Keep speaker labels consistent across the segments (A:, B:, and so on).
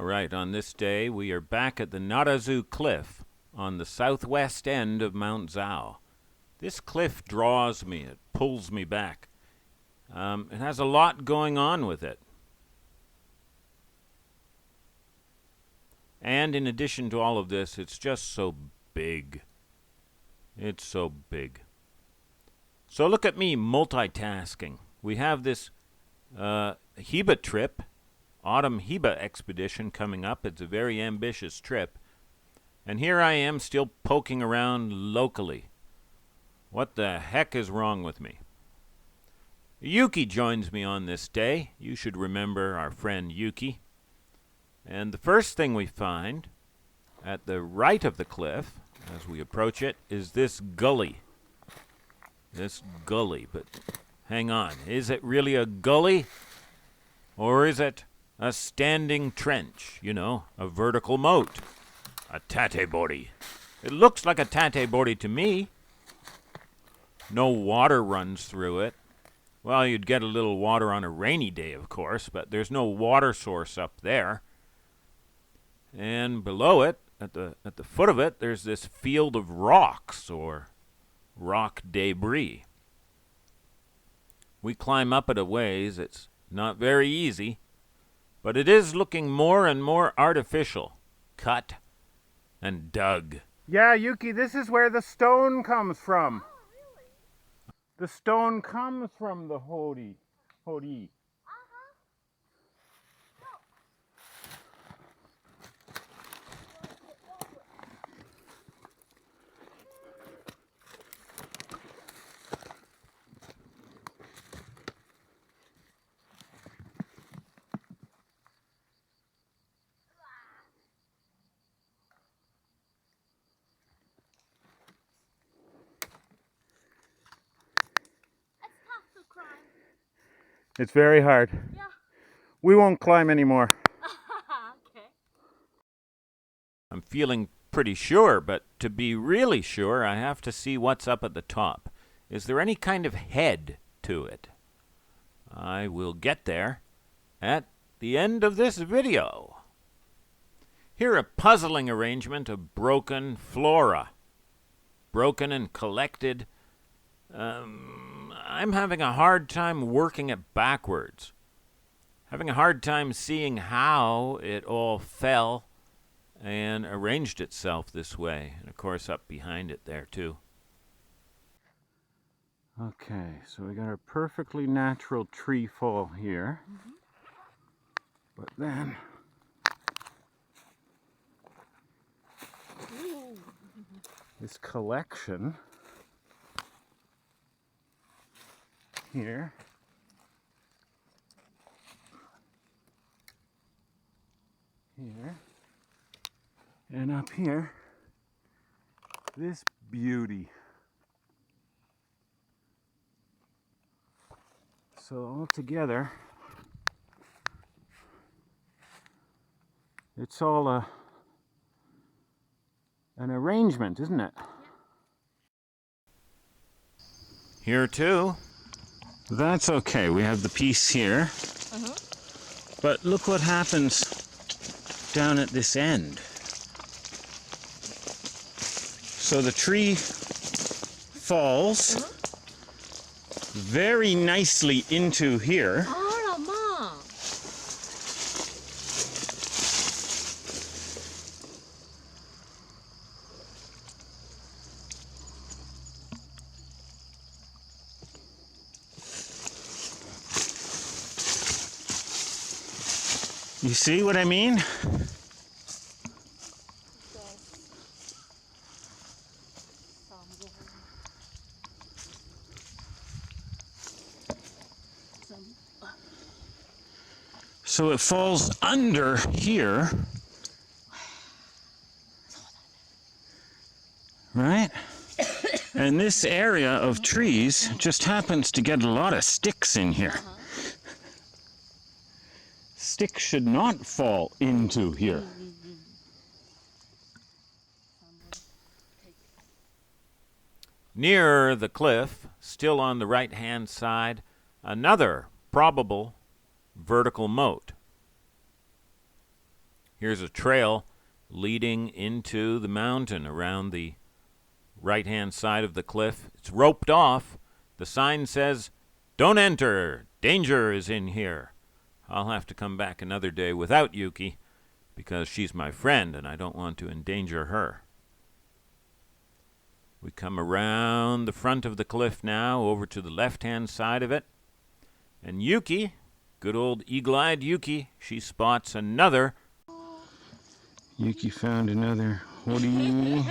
A: right, on this day we are back at the Narazu Cliff on the southwest end of Mt Zao. This cliff draws me, it pulls me back. It has a lot going on with it. And in addition to all of this, it's just so big. It's so big. So look at me multitasking. We have this Hiba trip, autumn Hiba expedition coming up. It's a very ambitious trip. And here I am still poking around locally. What the heck is wrong with me? Yuki joins me on this day. You should remember our friend Yuki. And the first thing we find at the right of the cliff, as we approach it, is this gully. This gully, but hang on. Is it really a gully? Or is it a standing trench? You know, a vertical moat. A tatebori. It looks like a tatebori to me. No water runs through it. Well, you'd get a little water on a rainy day, of course, but there's no water source up there. And below it, at the foot of it, there's this field of rocks, or rock debris. We climb up it a ways. It's not very easy, but it is looking more and more artificial, cut and dug.
B: Yeah, Yuki, this is where the stone comes from.
C: Oh, really?
B: The stone comes from the Hori. It's very hard.
C: Yeah.
B: We won't climb anymore.
C: Okay.
A: I'm feeling pretty sure, but to be really sure, I have to see what's up at the top. Is there any kind of head to it? I will get there at the end of this video. Here a puzzling arrangement of broken flora. Broken and collected. I'm having a hard time working it backwards. Having a hard time seeing how it all fell and arranged itself this way. And of course up behind it there too.
B: Okay, so we got our perfectly natural tree fall here. But then this collection here and up here, this beauty. So all together, it's all an arrangement, isn't it?
A: Here too.
B: That's okay. We have the piece here. But look what happens down at this end. So the tree falls very nicely into here. You see what I mean? So it falls under here, right? And this area of trees just happens to get a lot of sticks in here. Sticks should not fall into here.
A: Near the cliff, still on the right-hand side, another probable vertical moat. Here's a trail leading into the mountain around the right-hand side of the cliff. It's roped off. The sign says, "Don't enter. Danger is in here." I'll have to come back another day without Yuki because she's my friend and I don't want to endanger her. We come around the front of the cliff now over to the left-hand side of it. And Yuki, good old eagle-eyed Yuki, she spots another.
B: Yuki found another hoodie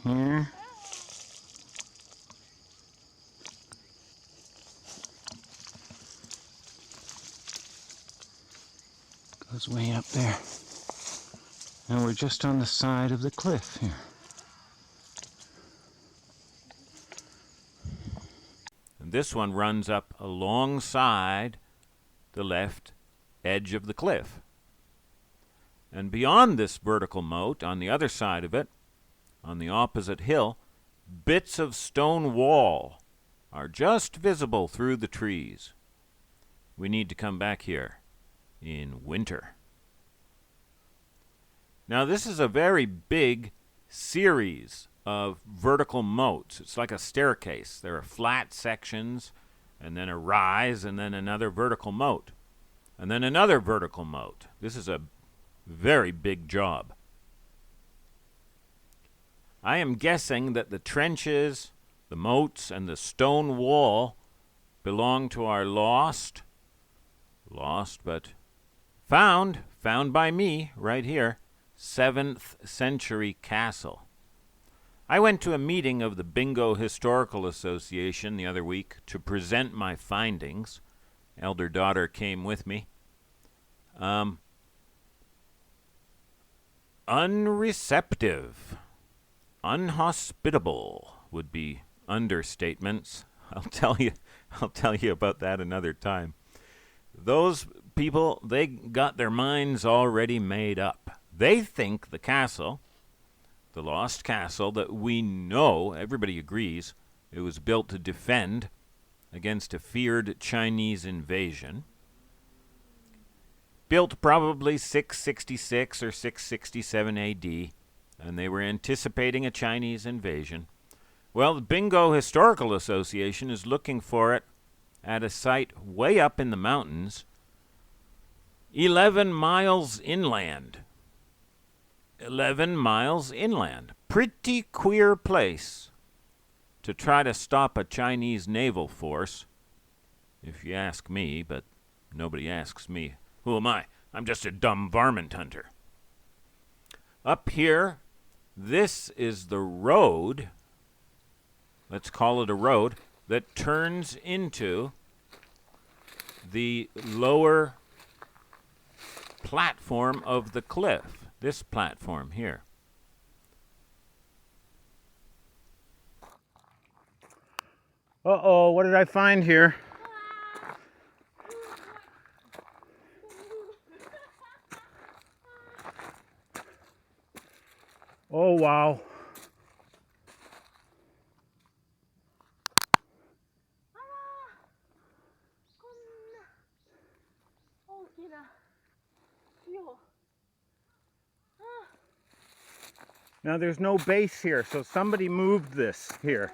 B: here. Goes way up there. And we're just on the side of the cliff here.
A: And this one runs up alongside the left edge of the cliff. And beyond this vertical moat, on the other side of it, on the opposite hill, bits of stone wall are just visible through the trees. We need to come back here in winter. Now, this is a very big series of vertical moats. It's like a staircase. There are flat sections, and then a rise, and then another vertical moat, and then another vertical moat. This is a very big job. I am guessing that the trenches, the moats, and the stone wall belong to our lost but found by me right here, 7th century castle. I went to a meeting of the Bingo Historical Association the other week to present my findings. Elder daughter came with me. Unreceptive, unhospitable would be understatements. I'll tell you about that another time. Those people, they got their minds already made up. They think the castle, the lost castle that we know, everybody agrees, it was built to defend against a feared Chinese invasion. Built probably 666 or 667 AD, and they were anticipating a Chinese invasion. Well, the Bingo Historical Association is looking for it at a site way up in the mountains, 11 miles inland. 11 miles inland. Pretty queer place to try to stop a Chinese naval force, if you ask me, but nobody asks me. Who am I? I'm just a dumb varmint hunter. Up here, this is the road, let's call it a road, that turns into the lower platform of the cliff. This platform here.
B: Uh-oh, what did I find here? Oh, wow. Now there's no base here, so somebody moved this here.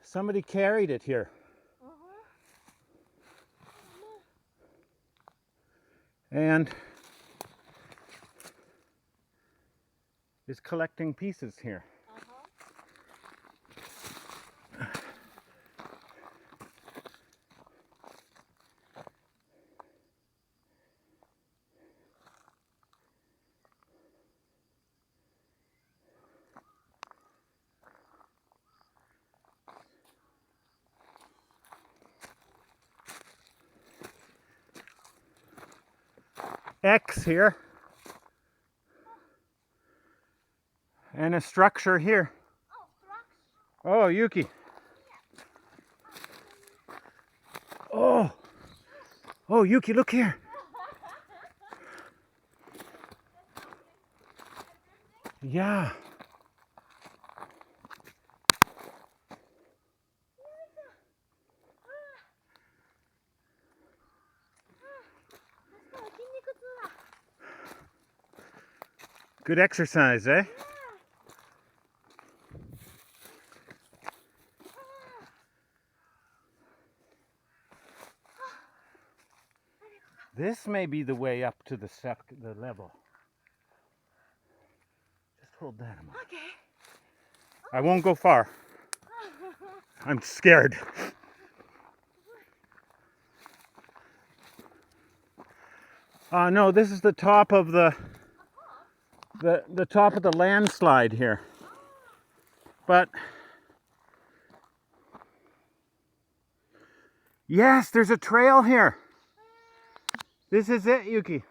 B: Somebody carried it here. And is collecting pieces here. X here. And a structure here. Oh, Yuki. Oh. Oh, Yuki, look here. Yeah. Good exercise, eh? This may be the way up to the level. Just hold that a moment.
C: Okay.
B: I won't go far. I'm scared. No, this is the top of the top of the landslide here. But yes, there's a trail here. This is it, Yuki.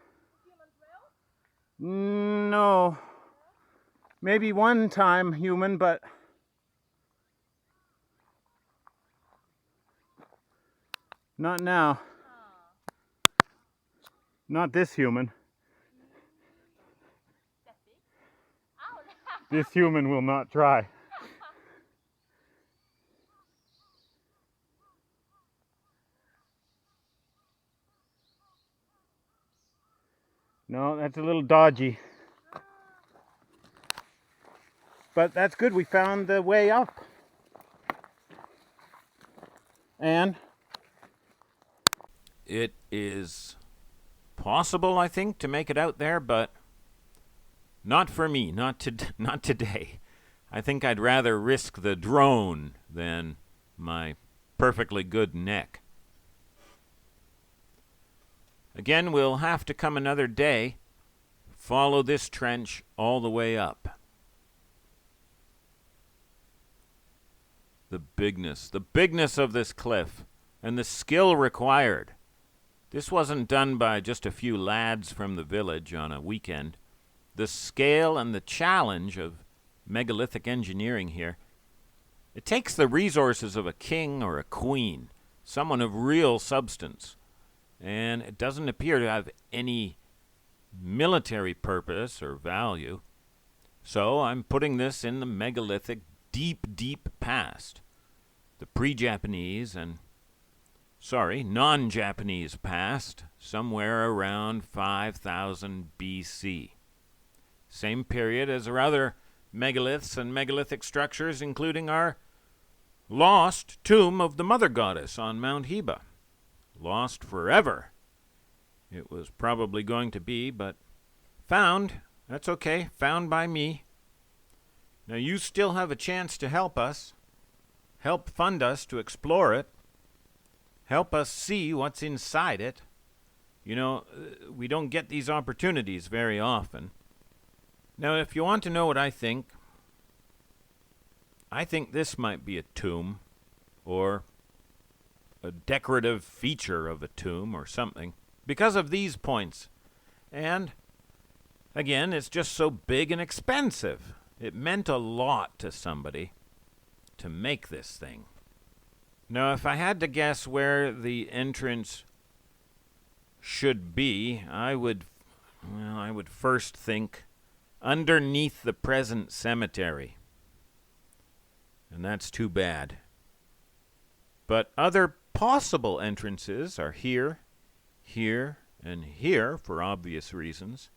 B: No. Maybe one time human, but not now. Not this human. This human will not try. No, that's a little dodgy. But that's good, we found the way up. And
A: It is possible, I think, to make it out there, but not for me, not today. I think I'd rather risk the drone than my perfectly good neck. Again, we'll have to come another day, follow this trench all the way up. The bigness of this cliff, and the skill required. This wasn't done by just a few lads from the village on a weekend. The scale and the challenge of megalithic engineering here, it takes the resources of a king or a queen, someone of real substance, and it doesn't appear to have any military purpose or value. So I'm putting this in the megalithic deep past. The pre-Japanese and, non-Japanese past, somewhere around 5000 BC. Same period as our other megaliths and megalithic structures, including our lost tomb of the Mother Goddess on Mount Heba. Lost forever. It was probably going to be, but found. That's okay. Found by me. Now you still have a chance to help us. Help fund us to explore it. Help us see what's inside it. You know, we don't get these opportunities very often. Now, if you want to know what I think this might be a tomb, or a decorative feature of a tomb or something, because of these points. And, again, it's just so big and expensive. It meant a lot to somebody to make this thing. Now, if I had to guess where the entrance should be, I would first think underneath the present cemetery. And that's too bad. But other possible entrances are here, here, and here for obvious reasons,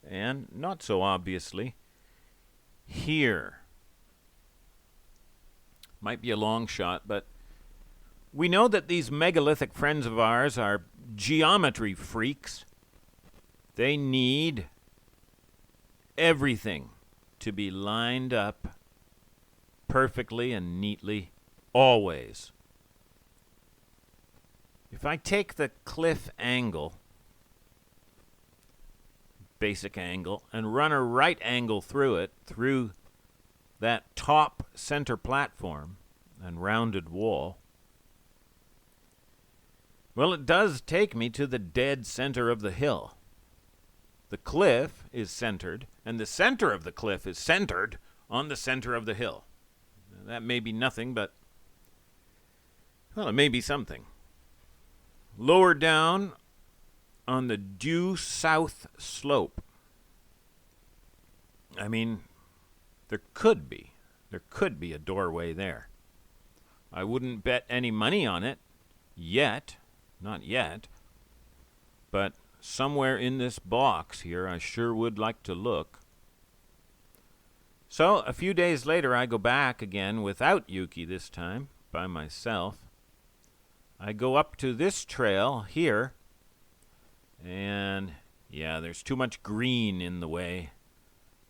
A: and not so obviously, here. Might be a long shot, but we know that these megalithic friends of ours are geometry freaks. They need everything to be lined up perfectly and neatly, always. If I take the cliff angle, basic angle, and run a right angle through it, through that top center platform and rounded wall, well, it does take me to the dead center of the hill. The cliff is centered, and the center of the cliff is centered on the center of the hill. That may be nothing, but, well, it may be something. Lower down on the due south slope, I mean, there could be a doorway there. I wouldn't bet any money on it yet, not yet, but somewhere in this box here I sure would like to look. So a few days later, I go back again without Yuki this time, by myself. I go up to this trail here, and yeah, there's too much green in the way.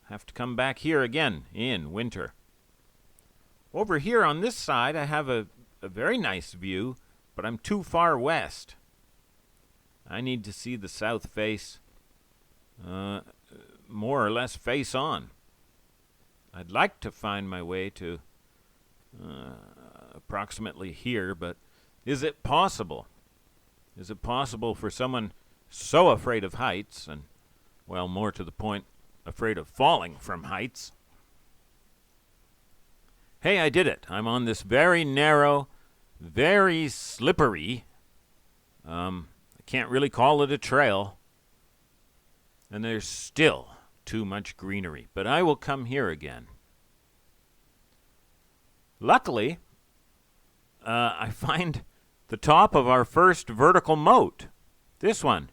A: Have to come back here again in winter. Over here on this side, I have a very nice view, but I'm too far west. I need to see the south face, more or less face on. I'd like to find my way to approximately here, but is it possible? Is it possible for someone so afraid of heights, and, well, more to the point, afraid of falling from heights? Hey, I did it. I'm on this very narrow, very slippery, I can't really call it a trail, and there's still too much greenery, but I will come here again. Luckily, I find the top of our first vertical moat. This one.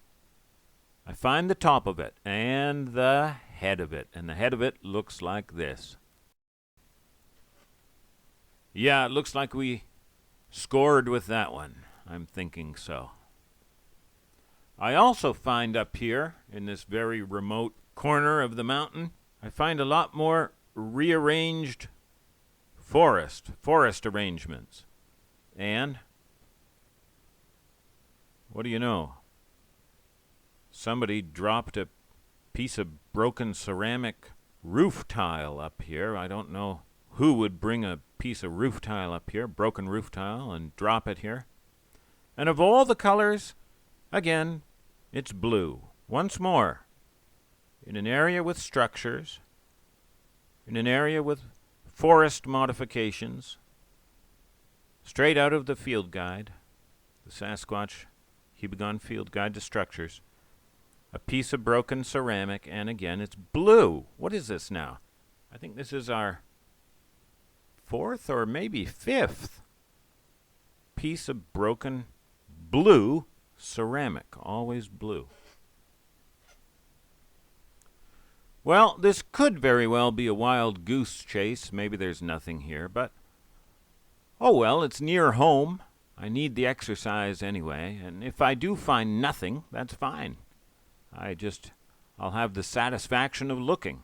A: I find the top of it and the head of it, and the head of it looks like this. Yeah, it looks like we scored with that one. I'm thinking so. I also find up here, in this very remote corner of the mountain, I find a lot more rearranged forest arrangements. And what do you know? Somebody dropped a piece of broken ceramic roof tile up here. I don't know who would bring a piece of roof tile up here, broken roof tile, and drop it here. And of all the colors, again, it's blue. Once more, in an area with structures, in an area with forest modifications, straight out of the field guide, the Sasquatch Hebegon Field Guide to Structures, a piece of broken ceramic, and again, it's blue. What is this now? I think this is our fourth or maybe fifth piece of broken blue ceramic, always blue. Well, this could very well be a wild goose chase. Maybe there's nothing here, but oh well, it's near home. I need the exercise anyway, and if I do find nothing, that's fine. I'll have the satisfaction of looking.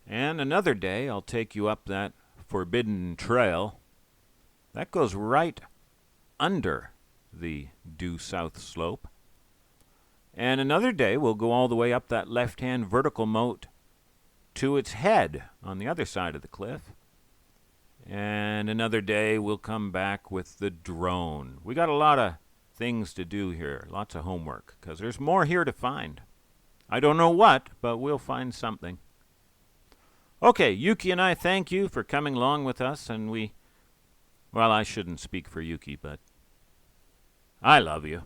A: And another day, I'll take you up that forbidden trail. That goes right under the due south slope. And another day, we'll go all the way up that left-hand vertical moat to its head on the other side of the cliff. And another day, we'll come back with the drone. We got a lot of things to do here, lots of homework, because there's more here to find. I don't know what, but we'll find something. Okay, Yuki and I thank you for coming along with us, and well, I shouldn't speak for Yuki, but I love you.